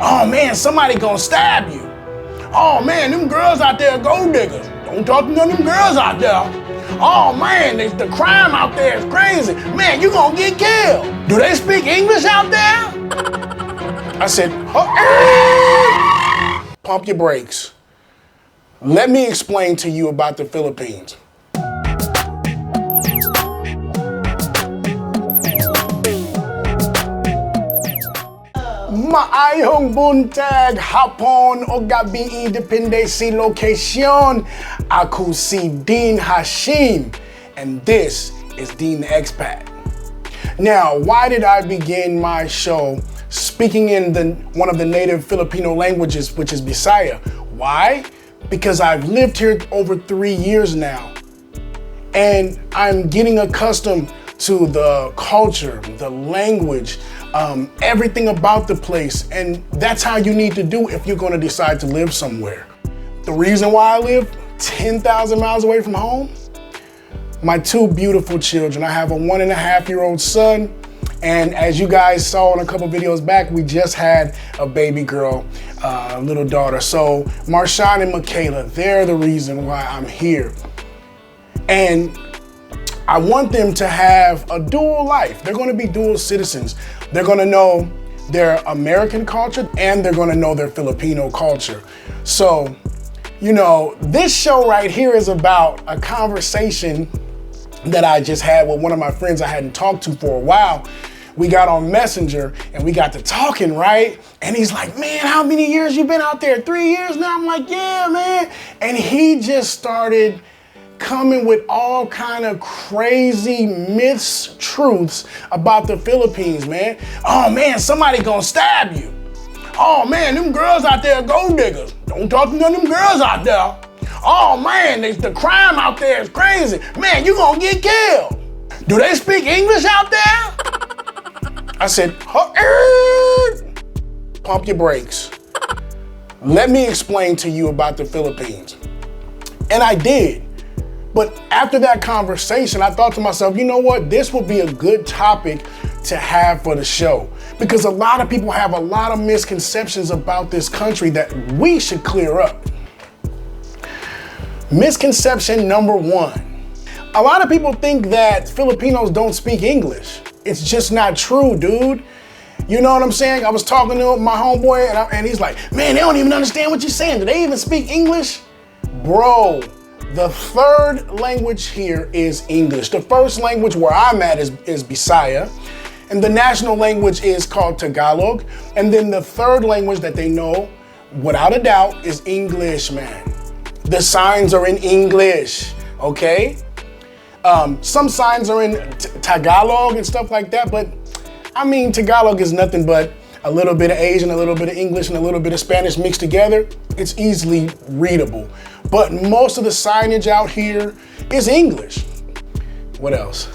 Oh man, somebody gonna stab you. Oh man, them girls out there are gold diggers. Don't talk to none of them girls out there. Oh man, the crime out there is crazy. Man, you gonna get killed. Do they speak English out there? I said, pump your brakes. Let me explain to you about the Philippines. Maayong buntag, hapon o gabi, depende si location. Ako si Dean Hashim, and this is Dean The Expat. Now, why did I begin my show speaking in one of the native Filipino languages, which is Bisaya? Why? Because I've lived here over 3 years now, and I'm getting accustomed to the culture, the language, everything about the place, and that's how you need to do if you're going to decide to live somewhere. The reason why I live 10,000 miles away from home, my 2 beautiful children. I have a 1.5-year-old son, and as you guys saw in a couple videos back, we just had a baby girl, a little daughter. So Marshawn and Michaela, they're the reason why I'm here. And I want them to have a dual life. They're gonna be dual citizens. They're gonna know their American culture and they're gonna know their Filipino culture. So, you know, this show right here is about a conversation that I just had with one of my friends I hadn't talked to for a while. We got on Messenger and we got to talking, right? And he's like, man, how many years you been out there? 3 years now? I'm like, yeah, man. And he just started coming with all kind of crazy mistruths about the Philippines, man. Oh man, somebody gonna stab you. Oh man, them girls out there are gold diggers. Don't talk to none of them girls out there. Oh man, the crime out there is crazy. Man, you gonna get killed. Do they speak English out there? I said, pump your brakes. Let me explain to you about the Philippines. And I did. But after that conversation, I thought to myself, you know what? This would be a good topic to have for the show. Because a lot of people have a lot of misconceptions about this country that we should clear up. Misconception number 1. A lot of people think that Filipinos don't speak English. It's just not true, dude. You know what I'm saying? I was talking to my homeboy and he's like, man, they don't even understand what you're saying. Do they even speak English? Bro. The third language here is English. The first language where I'm at is Bisaya, and the national language is called Tagalog. And then the third language that they know, without a doubt, is English, man. The signs are in English, okay? Some signs are in Tagalog and stuff like that, but I mean, Tagalog is nothing but a little bit of Asian, a little bit of English, and a little bit of Spanish mixed together. It's easily readable. But most of the signage out here is English. What else?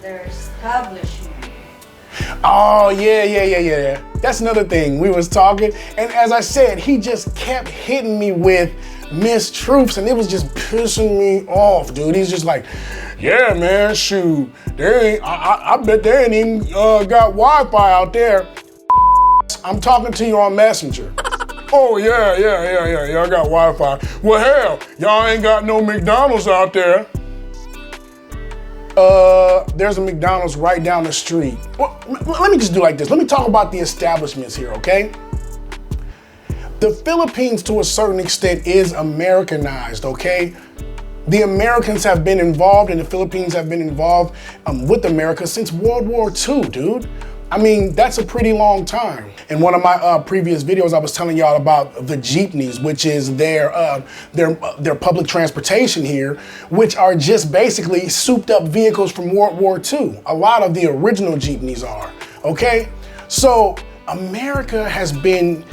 Their establishment. Oh, yeah. That's another thing. We was talking, and as I said, he just kept hitting me with mistruths, and it was just pissing me off, dude. He's just like, yeah, man, shoot. I bet they ain't even got Wi-Fi out there. I'm talking to you on Messenger. Oh, yeah, I got Wi-Fi. Well, hell, y'all ain't got no McDonald's out there. There's a McDonald's right down the street. Well, let me just do like this. Let me talk about the establishments here, okay? The Philippines, to a certain extent, is Americanized, okay? The Americans have been involved and the Philippines have been involved with America since World War II, dude. I mean, that's a pretty long time. In one of my previous videos, I was telling y'all about the jeepneys, which is their public transportation here, which are just basically souped up vehicles from World War II. A lot of the original jeepneys are, okay? So America has been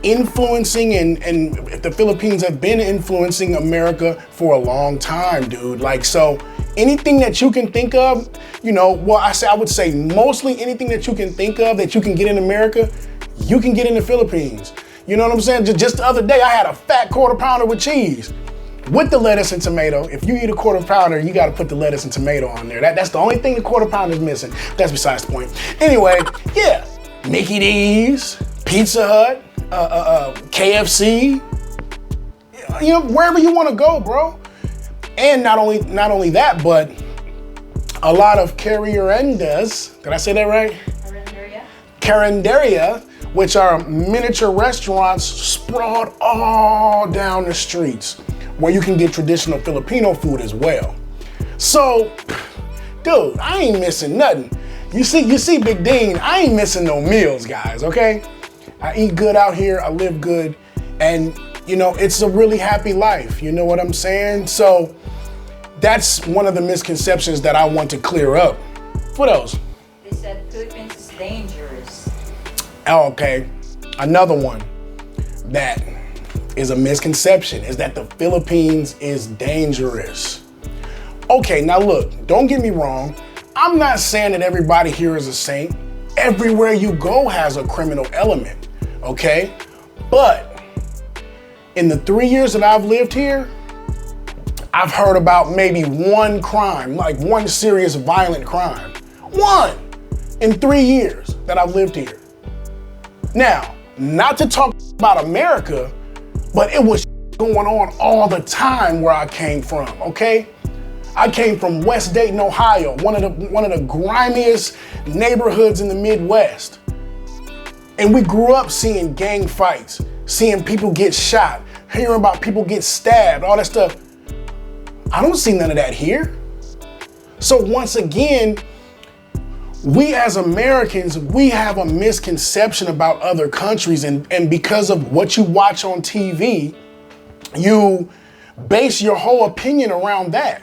influencing and the Philippines have been influencing America for a long time, dude. Like, so anything that you can think of, you know, well, I would say mostly anything that you can think of that you can get in America, you can get in the Philippines. You know what I'm saying? Just the other day, I had a fat quarter pounder with cheese with the lettuce and tomato. If you eat a quarter pounder, you got to put the lettuce and tomato on there. That's the only thing the quarter pounder is missing. That's besides the point. Anyway, yeah, Mickey D's, Pizza Hut, KFC, you know, wherever you want to go, bro. And not only that, but a lot of carinderas, did I say that right? Carinderia, which are miniature restaurants sprawled all down the streets where you can get traditional Filipino food as well. So, dude, I ain't missing nothing. You see, Big Dean, I ain't missing no meals, guys, okay? I eat good out here, I live good, and you know, it's a really happy life, you know what I'm saying? So, that's one of the misconceptions that I want to clear up. What else? They said Philippines is dangerous. Oh, okay, another one that is a misconception is that the Philippines is dangerous. Okay, now look, don't get me wrong. I'm not saying that everybody here is a saint. Everywhere you go has a criminal element, okay? But in the 3 years that I've lived here, I've heard about maybe one crime, like one serious violent crime. One in 3 years that I've lived here. Now, not to talk about America, but it was going on all the time where I came from, okay? I came from West Dayton, Ohio, one of the grimiest neighborhoods in the Midwest. And we grew up seeing gang fights, seeing people get shot, hearing about people get stabbed, all that stuff. I don't see none of that here. So once again, we as Americans, we have a misconception about other countries, and because of what you watch on TV, you base your whole opinion around that.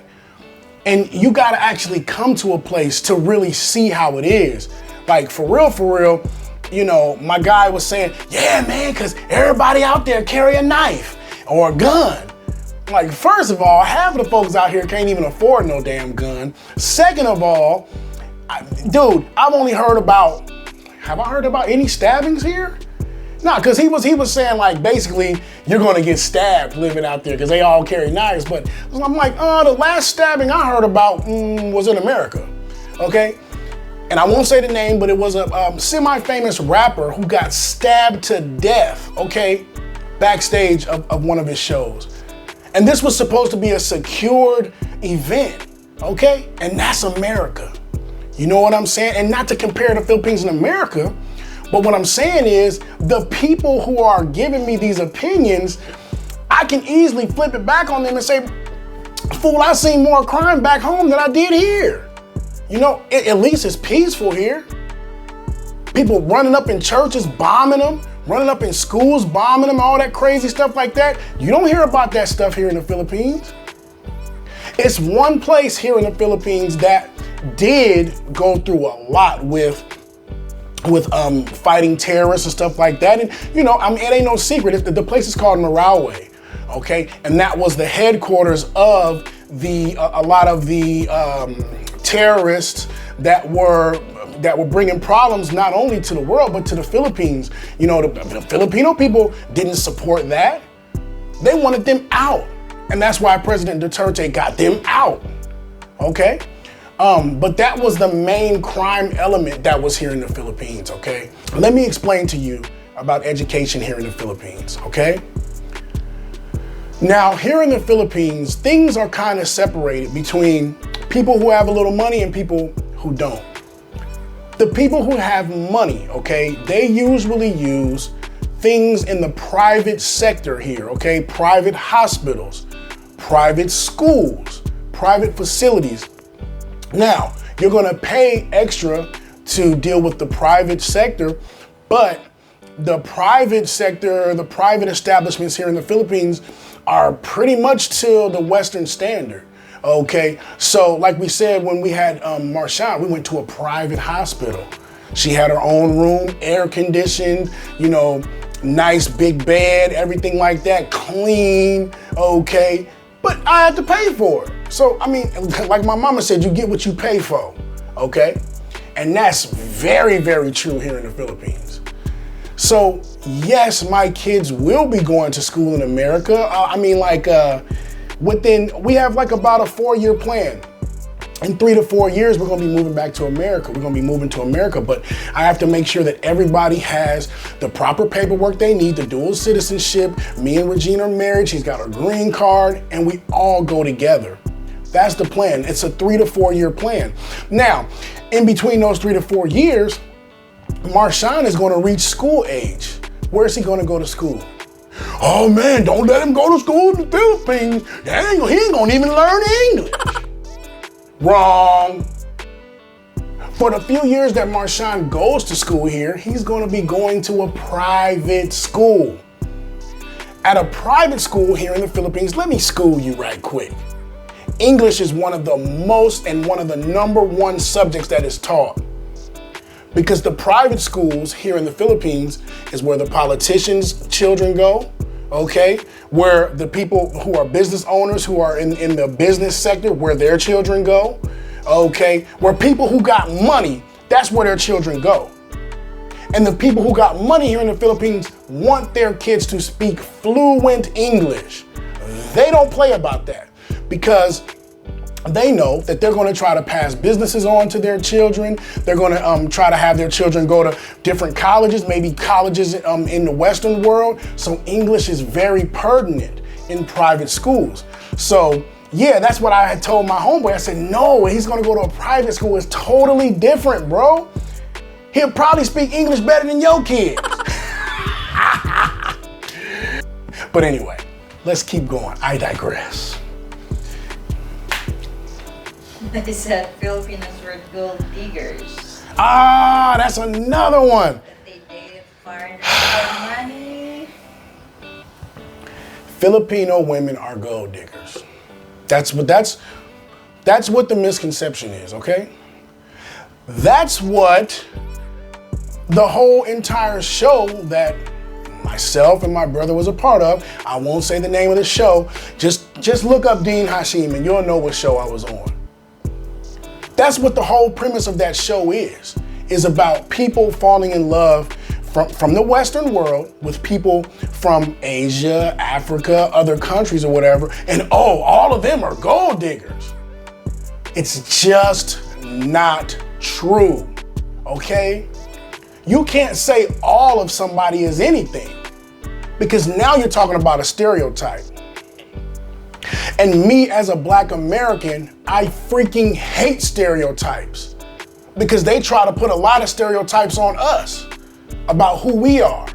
And you gotta actually come to a place to really see how it is. Like for real, you know, my guy was saying, yeah, man, cause everybody out there carry a knife or a gun. Like, first of all, half of the folks out here can't even afford no damn gun. Second of all, dude, I've only heard about, have I heard about any stabbings here? Nah, cause he was saying like, basically, you're gonna get stabbed living out there because they all carry knives. But I'm like, the last stabbing I heard about was in America, okay? And I won't say the name, but it was a semi-famous rapper who got stabbed to death, okay? Backstage of one of his shows. And this was supposed to be a secured event, okay? And that's America. You know what I'm saying? And not to compare the Philippines and America, but what I'm saying is the people who are giving me these opinions, I can easily flip it back on them and say, fool, I seen more crime back home than I did here. You know, at least it's peaceful here. People running up in churches, bombing them, running up in schools, bombing them, all that crazy stuff like that. You don't hear about that stuff here in the Philippines. It's one place here in the Philippines that did go through a lot with fighting terrorists and stuff like that. And you know, I mean, it ain't no secret. The place is called Marawi, okay? And that was the headquarters of a lot of the terrorists that were bringing problems not only to the world but to the Philippines. You know, the Filipino people didn't support that. They wanted them out, and that's why President Duterte got them out. Okay. But that was the main crime element that was here in the Philippines, okay? Let me explain to you about education here in the Philippines, okay? Now, here in the Philippines, things are kind of separated between people who have a little money and people who don't. The people who have money, okay, they usually use things in the private sector here, okay? Private hospitals, private schools, private facilities. Now, you're gonna pay extra to deal with the private sector, but the private sector, the private establishments here in the Philippines are pretty much to the Western standard, okay? So like we said, when we had Marshawn, we went to a private hospital. She had her own room, air conditioned, you know, nice big bed, everything like that, clean, okay? But I had to pay for it. So, I mean, like my mama said, you get what you pay for, okay? And that's very, very true here in the Philippines. So, yes, my kids will be going to school in America. We have like about a 4-year plan. in 3 to 4 years, we're gonna be moving back to America. We're gonna be moving to America, but I have to make sure that everybody has the proper paperwork they need, the dual citizenship. Me and Regina are married, she's got her green card, and we all go together. That's the plan. It's a 3 to 4 year plan. Now, in between those 3 to 4 years, Marshawn is gonna reach school age. Where's he gonna go to school? Oh man, don't let him go to school in the Philippines. He ain't gonna even learn English. Wrong. For the few years that Marshawn goes to school here, he's gonna be going to a private school. At a private school here in the Philippines, let me school you right quick. English is one of the most and one of the #1 subjects that is taught. Because the private schools here in the Philippines is where the politicians' children go, okay? Where the people who are business owners, who are in the business sector, where their children go, okay? Where people who got money, that's where their children go. And the people who got money here in the Philippines want their kids to speak fluent English. They don't play about that because they know that they're going to try to pass businesses on to their children. They're going to try to have their children go to different colleges, maybe colleges in the Western world. So English is very pertinent in private schools. So yeah, that's what I had told my homeboy. I said, no, he's going to go to a private school. It's totally different, bro. He'll probably speak English better than your kids. But anyway, let's keep going. I digress. They said Filipinos were gold diggers. Ah, that's another one. That they dated foreigners for money. Filipino women are gold diggers. That's what the misconception is, okay? That's what the whole entire show that myself and my brother was a part of. I won't say the name of the show. Just look up Dean Hashim and you'll know what show I was on. That's what the whole premise of that show is about people falling in love from the Western world with people from Asia, Africa, other countries or whatever, and all of them are gold diggers. It's just not true, okay? You can't say all of somebody is anything because now you're talking about a stereotype. And me as a Black American, I freaking hate stereotypes because they try to put a lot of stereotypes on us about who we are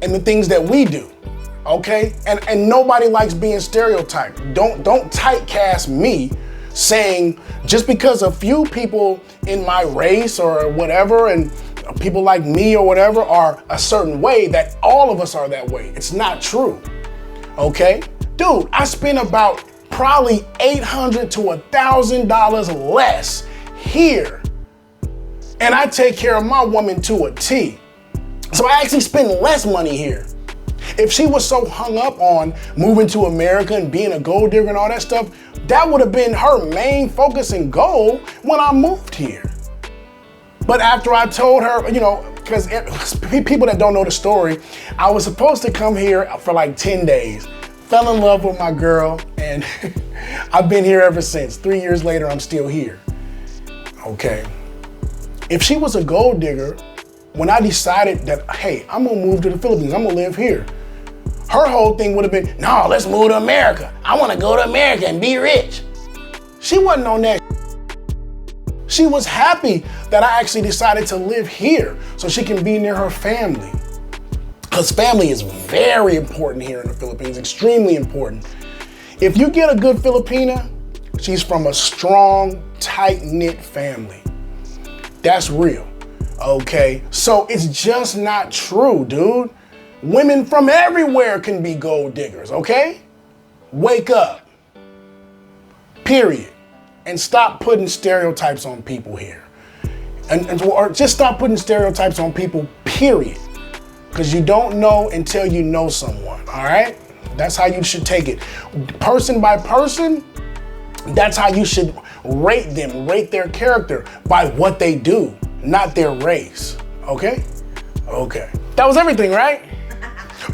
and the things that we do, okay? And nobody likes being stereotyped. Don't typecast me saying just because a few people in my race or whatever and people like me or whatever are a certain way that all of us are that way. It's not true, okay? Dude, I spend about probably $800 to $1,000 less here. And I take care of my woman to a T. So I actually spend less money here. If she was so hung up on moving to America and being a gold digger and all that stuff, that would have been her main focus and goal when I moved here. But after I told her, you know, because people that don't know the story, I was supposed to come here for like 10 days. Fell in love with my girl, and I've been here ever since. 3 years later, I'm still here. Okay. If she was a gold digger, when I decided that, hey, I'm gonna move to the Philippines, I'm gonna live here, her whole thing would have been, no, let's move to America. I wanna go to America and be rich. She wasn't on that. She was happy that I actually decided to live here so she can be near her family. Because family is very important here in the Philippines, extremely important. If you get a good Filipina, she's from a strong, tight-knit family. That's real, okay? So it's just not true, dude. Women from everywhere can be gold diggers, okay? Wake up, period. And stop putting stereotypes on people here. Or just stop putting stereotypes on people, period. Because you don't know until you know someone, all right? That's how you should take it. Person by person, that's how you should rate them, rate their character by what they do, not their race, okay? Okay. That was everything, right?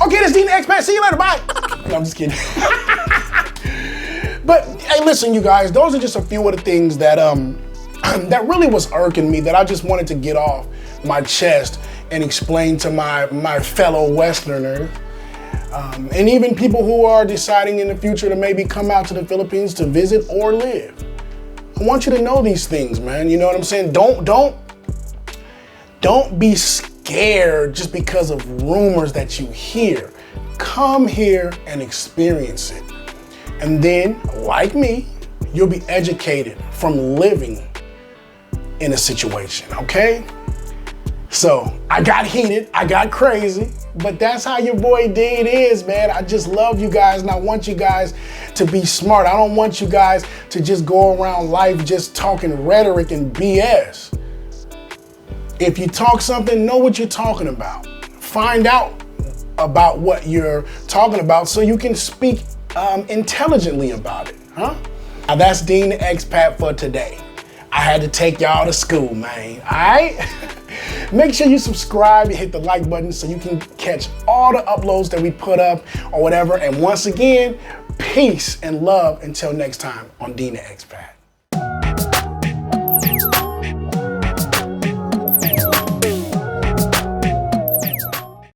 Okay, this is Dean The Expat. See you later, bye. No, I'm just kidding. But hey, listen, you guys, those are just a few of the things that that really was irking me, that I just wanted to get off my chest and explain to my fellow Westerners, and even people who are deciding in the future to maybe come out to the Philippines to visit or live. I want you to know these things, man. You know what I'm saying? Don't be scared just because of rumors that you hear. Come here and experience it. And then, like me, you'll be educated from living in a situation, okay? So, I got heated, I got crazy, but that's how your boy Dean is, man. I just love you guys, and I want you guys to be smart. I don't want you guys to just go around life just talking rhetoric and BS. If you talk something, know what you're talking about. Find out about what you're talking about so you can speak intelligently about it, huh? Now that's Dean the Expat for today. I had to take y'all to school, man, all right? Make sure you subscribe and hit the like button so you can catch all the uploads that we put up or whatever. And once again, peace and love until next time on Dean the Expat.